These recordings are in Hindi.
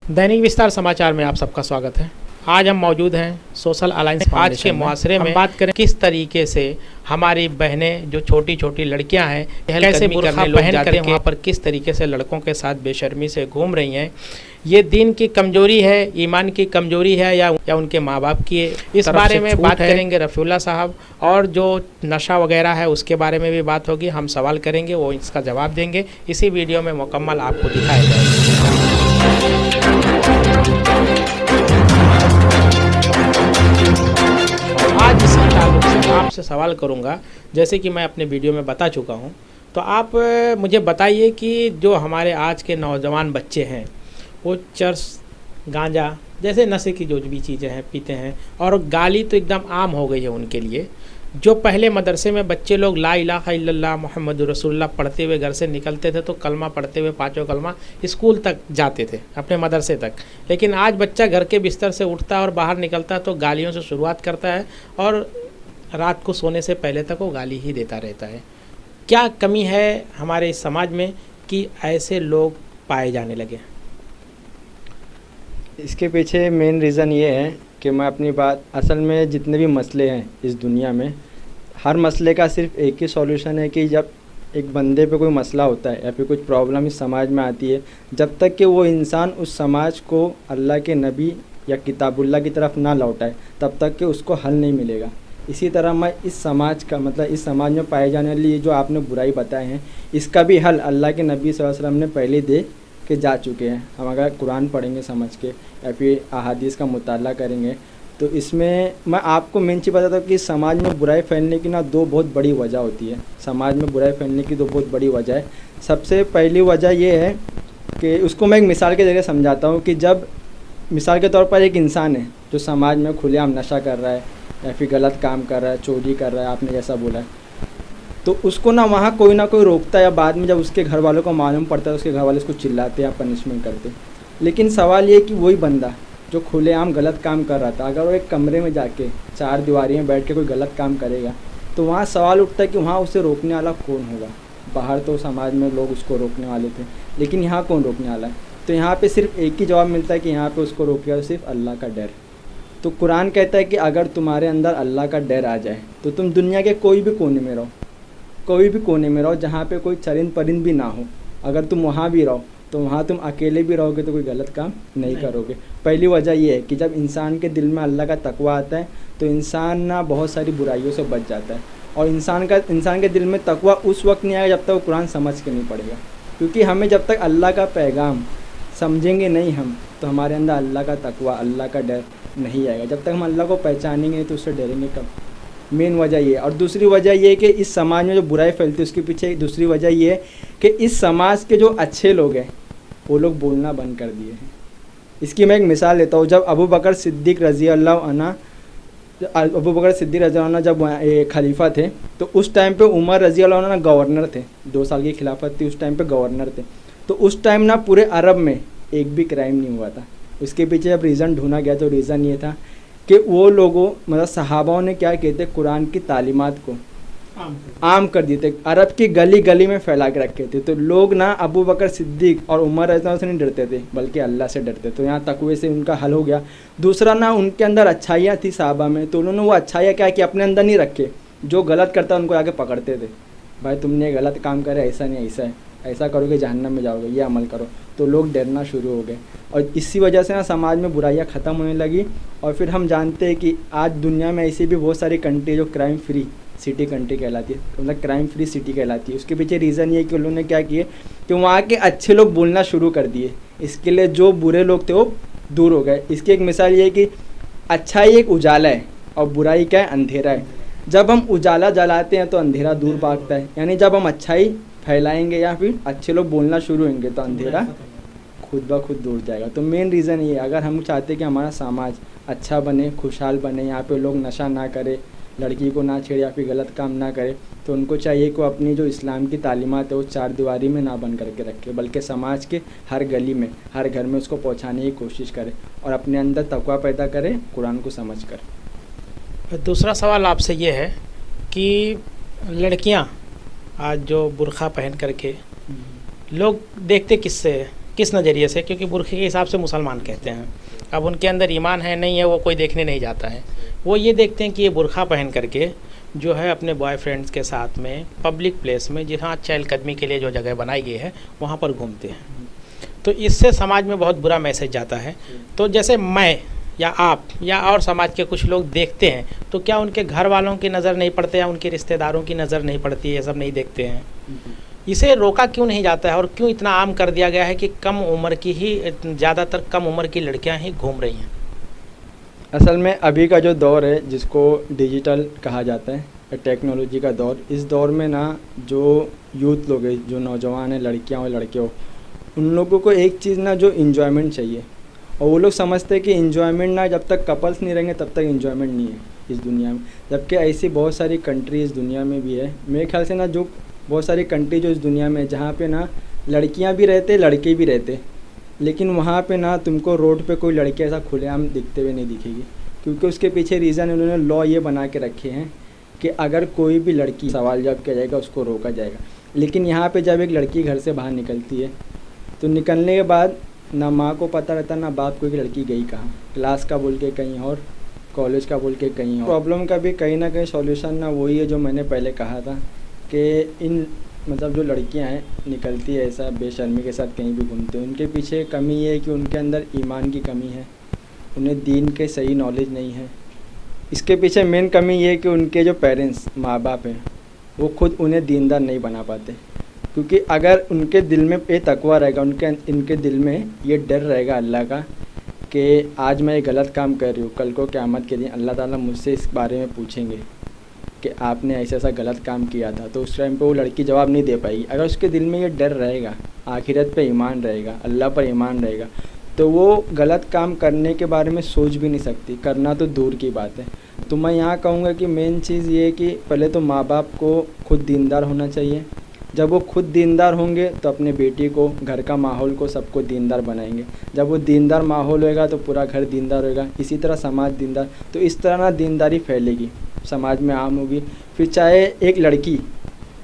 दैनिक विस्तार समाचार में आप सबका स्वागत है। आज हम मौजूद हैं सोशल अलायंस आज के मुआशरे में बात करें किस तरीके से हमारी बहनें जो छोटी छोटी लड़कियां हैं कैसे बुर्का पहन कर वहाँ पर किस तरीके से लड़कों के साथ बेशर्मी से घूम रही हैं। ये दीन की कमजोरी है, ईमान की कमजोरी है या उनके माँ बाप की है। इस बारे में बात करेंगे रफ़ीउल्लाह साहब। और जो नशा वगैरह है उसके बारे में भी बात होगी, हम सवाल करेंगे, वो इसका जवाब देंगे। इसी वीडियो में मुकम्मल आपको दिखाया जाएगा। आज इसी ताल्लुक से आपसे सवाल करूंगा, जैसे कि मैं अपने वीडियो में बता चुका हूं, तो आप मुझे बताइए कि जो हमारे आज के नौजवान बच्चे हैं वो चरस, गांजा जैसे नशे की जो भी चीज़ें हैं पीते हैं, और गाली तो एकदम आम हो गई है उनके लिए। जो पहले मदरसे में बच्चे लोग ला इलाहा इल्लल्लाह मुहम्मदुर रसूलुल्लाह पढ़ते हुए घर से निकलते थे तो कलमा पढ़ते हुए पाँचों कलमा स्कूल तक जाते थे, अपने मदरसे तक। लेकिन आज बच्चा घर के बिस्तर से उठता है और बाहर निकलता है तो गालियों से शुरुआत करता है और रात को सोने से पहले तक वो गाली ही देता रहता है। क्या कमी है हमारे इस समाज में कि ऐसे लोग पाए जाने लगे? इसके पीछे मेन रीज़न ये है कि मैं अपनी बात, असल में जितने भी मसले हैं इस दुनिया में, हर मसले का सिर्फ एक ही सॉल्यूशन है कि जब एक बंदे पे कोई मसला होता है या फिर कुछ प्रॉब्लम इस समाज में आती है, जब तक कि वो इंसान उस समाज को अल्लाह के नबी या किताबुल्लाह की तरफ ना लौटाए तब तक कि उसको हल नहीं मिलेगा। इसी तरह मैं इस समाज का इस समाज में पाए जाने वाली जो आपने बुराई बताए हैं, इसका भी हल अल्लाह के नबी सल्लल्लाहु अलैहि वसल्लम ने पहले दे के जा चुके हैं। हम अगर कुरान पढ़ेंगे समझ के या फिर अहादीस का मुताला करेंगे तो इसमें मैं आपको मेन चीज़ बताता हूँ कि समाज में बुराई फैलने की दो बहुत बड़ी वजह होती है। समाज में बुराई फैलने की दो बहुत बड़ी वजह है। सबसे पहली वजह ये है कि उसको मैं एक मिसाल के ज़रिए समझाता हूँ कि जब मिसाल के तौर पर एक इंसान है जो समाज में खुलेआम नशा कर रहा है या फिर गलत काम कर रहा है, चोरी कर रहा है, आपने जैसा बोला है, तो उसको वहाँ कोई ना कोई रोकता है या बाद में जब उसके घर वालों को मालूम पड़ता है उसके घर वाले उसको चिल्लाते हैं या पनिशमेंट करते। लेकिन सवाल ये कि वही बंदा जो खुलेआम गलत काम कर रहा था, अगर वो एक कमरे में जाके चार दीवारी में बैठ के कोई गलत काम करेगा तो वहाँ सवाल उठता है कि वहाँ उसे रोकने वाला कौन होगा। बाहर तो समाज में लोग उसको रोकने वाले थे, लेकिन यहाँ कौन रोकने वाला है? तो यहाँ पर सिर्फ एक ही जवाब मिलता है कि यहाँ पर उसको रोकेगा सिर्फ अल्लाह का डर। तो कुरान कहता है कि अगर तुम्हारे अंदर अल्लाह का डर आ जाए तो तुम दुनिया के कोई भी कोने में रहो, कोई भी कोने में रहो जहाँ पे कोई चरिंद परिंद भी ना हो, अगर तुम वहाँ भी रहो तो वहाँ तुम अकेले भी रहोगे तो कोई गलत काम नहीं करोगे। पहली वजह ये है कि जब इंसान के दिल में अल्लाह का तकवा आता है तो इंसान बहुत सारी बुराइयों से बच जाता है। और इंसान के दिल में तकवा उस वक्त नहीं आएगा जब तक वो कुरान समझ के नहीं पड़ेगा। क्योंकि हमें जब तक अल्लाह का पैगाम समझेंगे नहीं हम, तो हमारे अंदर अल्लाह का तकवा, अल्लाह का डर नहीं आएगा। जब तक हम अल्लाह को पहचानेंगे नहीं तो उससे डरेंगे कब? मेन वजह ये है। और दूसरी वजह ये है कि इस समाज में जो बुराई फैलती है उसके पीछे दूसरी वजह ये है कि इस समाज के जो अच्छे लोग हैं वो लोग बोलना बंद कर दिए हैं। इसकी मैं एक मिसाल लेता हूँ। जब अबू बकर सिद्दीक़ रज़ी अल्लाह अन्हु जब खलीफा थे तो उस टाइम पे उमर रज़ी अल्लाह अन्हु गवर्नर थे, 2 साल की खिलाफत थी, उस टाइम पे गवर्नर थे। तो उस टाइम पूरे अरब में एक भी क्राइम नहीं हुआ था। उसके पीछे जब रीज़न ढूंढा गया तो रीज़न ये था कि वो लोगों सहाबाओं ने क्या किए थे, कुरान की तालीमात को आम कर दिए थे, अरब की गली गली में फैला के रखे थे। तो लोग अबू बकर सिद्दीक और उमर रज़ियल्लाहु से नहीं डरते थे बल्कि अल्लाह से डरते। तो यहाँ तकवे से उनका हल हो गया। दूसरा उनके अंदर अच्छाइयाँ थी सहाबा में, तो उन्होंने वो अच्छाइयाँ क्या कि अपने अंदर नहीं रखे, जो गलत करता उनको आके पकड़ते थे। भाई तुमने गलत काम करे, ऐसा नहीं ऐसा है, ऐसा करोगे जहन्नम में जाओगे, ये अमल करो। तो लोग डरना शुरू हो गए और इसी वजह से समाज में बुराइयाँ ख़त्म होने लगी। और फिर हम जानते हैं कि आज दुनिया में ऐसी भी बहुत सारी कंट्री जो क्राइम फ्री सिटी कंट्री कहलाती है, मतलब क्राइम फ्री सिटी कहलाती है। उसके पीछे रीज़न ये कि उन्होंने क्या किए कि वहाँ के अच्छे लोग बोलना शुरू कर दिए, इसके लिए जो बुरे लोग थे वो दूर हो गए। इसकी एक मिसाल ये है कि अच्छाई एक उजाला है और बुराई क्या है, अंधेरा है। जब हम उजाला जलाते हैं तो अंधेरा दूर भागता है, यानी जब हम अच्छाई फैलाएंगे या फिर अच्छे लोग बोलना शुरू होंगे तो अंधेरा खुद ब खुद दूर जाएगा। तो मेन रीज़न ये है, अगर हम चाहते हैं कि हमारा समाज अच्छा बने, खुशहाल बने, यहाँ पे लोग नशा ना करे, लड़की को ना छेड़े या फिर गलत काम ना करे, तो उनको चाहिए कि अपनी जो इस्लाम की तालीमात है वो चार दीवारी में ना बंद करके रखे, बल्कि समाज के हर गली में, हर घर में उसको पहुँचाने की कोशिश करे और अपने अंदर तकवा पैदा करे कुरान को समझ कर। दूसरा सवाल आपसे ये है कि लड़कियां आज जो बुर्का पहन करके लोग देखते किस किस नज़रिए से, क्योंकि बुरखे के हिसाब से मुसलमान कहते हैं। अब उनके अंदर ईमान है नहीं है वो कोई देखने नहीं जाता है, वो ये देखते हैं कि ये बुरखा पहन करके जो है अपने बॉयफ्रेंड्स के साथ में पब्लिक प्लेस में जहाँ चहलकदमी के लिए जो जगह बनाई गई है वहाँ पर घूमते हैं। तो इससे समाज में बहुत बुरा मैसेज जाता है। तो जैसे मैं या आप या और समाज के कुछ लोग देखते हैं, तो क्या उनके घर वालों की नज़र नहीं पड़ते या उनके रिश्तेदारों की नज़र नहीं पड़ती है, ये सब नहीं देखते हैं? इसे रोका क्यों नहीं जाता है और क्यों इतना आम कर दिया गया है कि कम उम्र की ही, ज़्यादातर कम उम्र की लड़कियां ही घूम रही हैं? असल में अभी का जो दौर है जिसको डिजिटल कहा जाता है, टेक्नोलॉजी का दौर, इस दौर में ना जो यूथ लोग हैं, जो नौजवान हैं, लड़कियां और लड़के हो, उन लोगों को एक चीज़ ना जो इन्जॉयमेंट चाहिए, और वो लोग समझते हैं कि इन्जॉयमेंट ना जब तक कपल्स नहीं रहेंगे तब तक इन्जॉयमेंट नहीं है इस दुनिया में। जबकि ऐसी बहुत सारी कंट्री इस दुनिया में भी है, मेरे ख्याल से ना जो बहुत सारी कंट्री जो इस दुनिया में जहाँ पे ना लड़कियाँ भी रहते लड़के भी रहते, लेकिन वहाँ पे ना तुमको रोड पे कोई लड़की ऐसा खुलेआम दिखते हुए नहीं दिखेगी, क्योंकि उसके पीछे रीज़न उन्होंने लॉ ये बना के रखे हैं कि अगर कोई भी लड़की सवाल जवाब किया जाएगा उसको रोका जाएगा। लेकिन यहाँ पे जब एक लड़की घर से बाहर निकलती है तो निकलने के बाद ना माँ को पता रहता ना बाप को कि लड़की गई कहाँ, क्लास का बोल के कहीं और, कॉलेज का बोल के कहीं और। प्रॉब्लम का भी कहीं ना कहीं सॉल्यूशन ना वही है जो मैंने पहले कहा था कि इन मतलब जो लड़कियां हैं निकलती है ऐसा बेशर्मी के साथ कहीं भी घूमते हैं, उनके पीछे कमी ये है कि उनके अंदर ईमान की कमी है, उन्हें दीन के सही नॉलेज नहीं है। इसके पीछे मेन कमी ये है कि उनके जो पेरेंट्स माँ बाप हैं वो खुद उन्हें दीनदार नहीं बना पाते, क्योंकि अगर उनके दिल में ये तकवा रहेगा, इनके दिल में ये डर रहेगा अल्लाह का कि आज मैं ये गलत काम कर रही हूँ, कल को क़यामत के दिन अल्लाह ताला मुझसे इस बारे में पूछेंगे कि आपने ऐसा गलत काम किया था, तो उस टाइम पे वो लड़की जवाब नहीं दे पाएगी। अगर उसके दिल में ये डर रहेगा, आखिरत पे ईमान रहेगा, अल्लाह पर ईमान रहेगा, तो वो गलत काम करने के बारे में सोच भी नहीं सकती, करना तो दूर की बात है। तो मैं यहाँ कहूँगा कि मेन चीज़ ये है कि पहले तो माँ बाप को खुद दीनदार होना चाहिए। जब वो खुद दीनदार होंगे तो अपने बेटी को, घर का माहौल को, सबको दीनदार बनाएंगे। जब वो दीनदार माहौल होएगा तो पूरा घर दीनदार होएगा, इसी तरह समाज दीनदार, तो इस तरह ना दीनदारी फैलेगी, समाज में आम होगी। फिर चाहे एक लड़की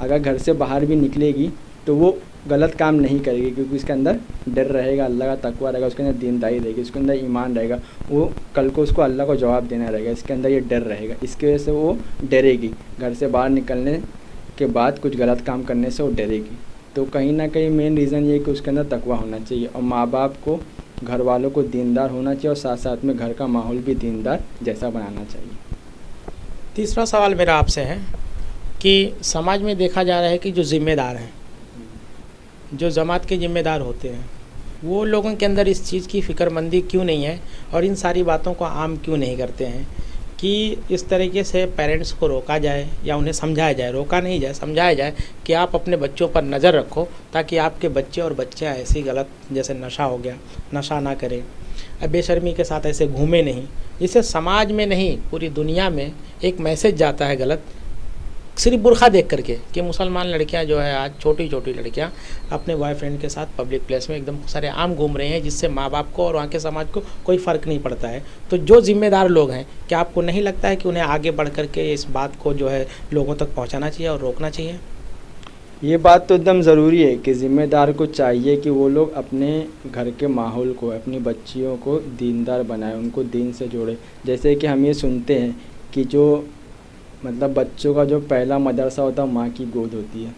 अगर घर से बाहर भी निकलेगी तो वो गलत काम नहीं करेगी, क्योंकि उसके अंदर डर रहेगा, अल्लाह का तकवा रहेगा, उसके अंदर दीनदारी रहेगी, उसके अंदर ईमान रहेगा, वो कल को उसको अल्लाह को जवाब देना रहेगा, इसके अंदर ये डर रहेगा। इसकी वजह से वो डरेगी, घर से बाहर निकलने के बाद कुछ गलत काम करने से वो डरेगी। तो कहीं ना कहीं मेन रीज़न ये है कि उसके अंदर तकवा होना चाहिए और माँ बाप को, घर वालों को दीनदार होना चाहिए और साथ साथ में घर का माहौल भी दीनदार जैसा बनाना चाहिए। तीसरा सवाल मेरा आपसे है कि समाज में देखा जा रहा है कि जो ज़िम्मेदार हैं, जो जमात के ज़िम्मेदार होते हैं, वो लोगों के अंदर इस चीज़ की फ़िक्रमंदी क्यों नहीं है और इन सारी बातों को आम क्यों नहीं करते हैं कि इस तरीके से पेरेंट्स को रोका जाए या उन्हें समझाया जाए, रोका नहीं जाए, समझाया जाए कि आप अपने बच्चों पर नज़र रखो ताकि आपके बच्चे और बच्चे ऐसी गलत, जैसे नशा हो गया, नशा ना करें, बेशर्मी के साथ ऐसे घूमे नहीं, जिससे समाज में नहीं पूरी दुनिया में एक मैसेज जाता है गलत, सिर्फ बुरखा देख करके कि मुसलमान लड़कियां जो है आज छोटी छोटी लड़कियां अपने बॉयफ्रेंड के साथ पब्लिक प्लेस में एकदम सारे आम घूम रहे हैं, जिससे माँ बाप को और वहाँ के समाज को कोई फ़र्क नहीं पड़ता है। तो जो ज़िम्मेदार लोग हैं, क्या आपको नहीं लगता है कि उन्हें आगे बढ़ करके इस बात को जो है लोगों तक पहुँचाना चाहिए और रोकना चाहिए? ये बात तो एकदम ज़रूरी है कि ज़िम्मेदार को चाहिए कि वो लोग अपने घर के माहौल को, अपनी बच्चियों को दीनदार बनाएं, उनको दीन से जोड़े। जैसे कि हम ये सुनते हैं कि जो मतलब बच्चों का जो पहला मदरसा होता है माँ की गोद होती है,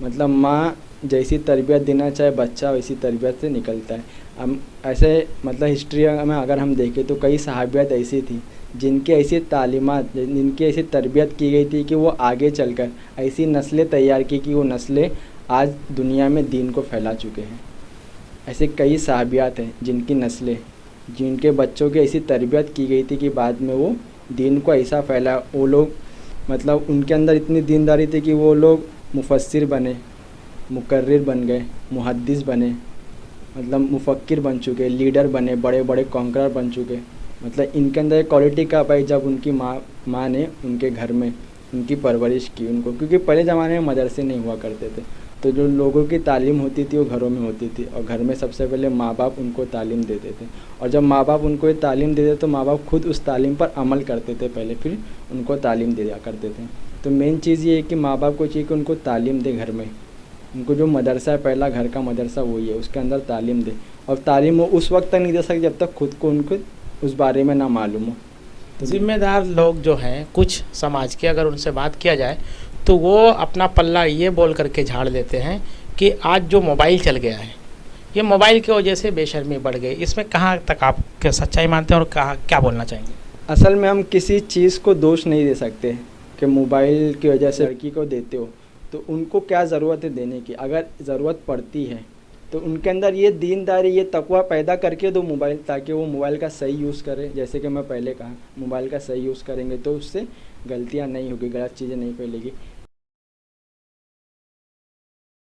मतलब माँ जैसी तरबियत देना चाहे बच्चा वैसी तरबियत से निकलता है। हम ऐसे मतलब हिस्ट्री में अगर हम देखें तो कई सहाबियात ऐसी थी जिनके ऐसी तालीमात, जिनकी ऐसी तरबियत की गई थी कि वो आगे चलकर ऐसी नस्लें तैयार की कि वो नस्लें आज दुनिया में दीन को फैला चुके हैं। ऐसे कई सहाबियात हैं जिनकी नस्लें, जिनके बच्चों की ऐसी तरबियत की गई थी कि बाद में वो दीन को ऐसा फैला, वो लोग मतलब उनके अंदर इतनी दीनदारी थी कि वो लोग मुफस्सिर बने, मुकर्रिर बन गए, मुहद्दिस बने, मतलब मुफक्किर बन चुके, लीडर बने, बड़े बड़े कॉन्करर बन चुके। मतलब इनके अंदर क्वालिटी का पाई जब उनकी माँ ने उनके घर में उनकी परवरिश की उनको, क्योंकि पहले ज़माने में मदरसे नहीं हुआ करते थे, तो जो लोगों की तालीम होती थी वो घरों में होती थी और घर में सबसे पहले माँ बाप उनको तालीम देते थे, और जब माँ बाप उनको ये तालीम देते तो माँ बाप खुद उस तालीम पर अमल करते थे पहले, फिर उनको तालीम दिया करते थे। तो मेन चीज़ ये है कि माँ बाप को चाहिए कि उनको तालीम दे घर में, उनको जो मदरसा है, पहला घर का मदरसा वही है, उसके अंदर तालीम दे। और तालीम वो उस वक्त तक नहीं दे सकते जब तक खुद को उनको उस बारे में ना मालूम हो। तो जिम्मेदार लोग जो हैं कुछ समाज के, अगर उनसे बात किया जाए तो वो अपना पल्ला ये बोल करके झाड़ देते हैं कि आज जो मोबाइल चल गया है, ये मोबाइल की वजह से बेशर्मी बढ़ गई। इसमें कहाँ तक आप क्या सच्चाई मानते हैं और कहाँ क्या बोलना चाहेंगे? असल में हम किसी चीज़ को दोष नहीं दे सकते कि मोबाइल की वजह से लड़की को देते हो, तो उनको क्या ज़रूरत है देने की। अगर ज़रूरत पड़ती है तो उनके अंदर ये दीनदारी, ये तकवा पैदा करके दो मोबाइल, ताकि वो मोबाइल का सही यूज़ करें। जैसे कि मैं पहले कहा, मोबाइल का सही यूज़ करेंगे तो उससे गलतियाँ नहीं होगी, गलत चीज़ें नहीं फैलेगी।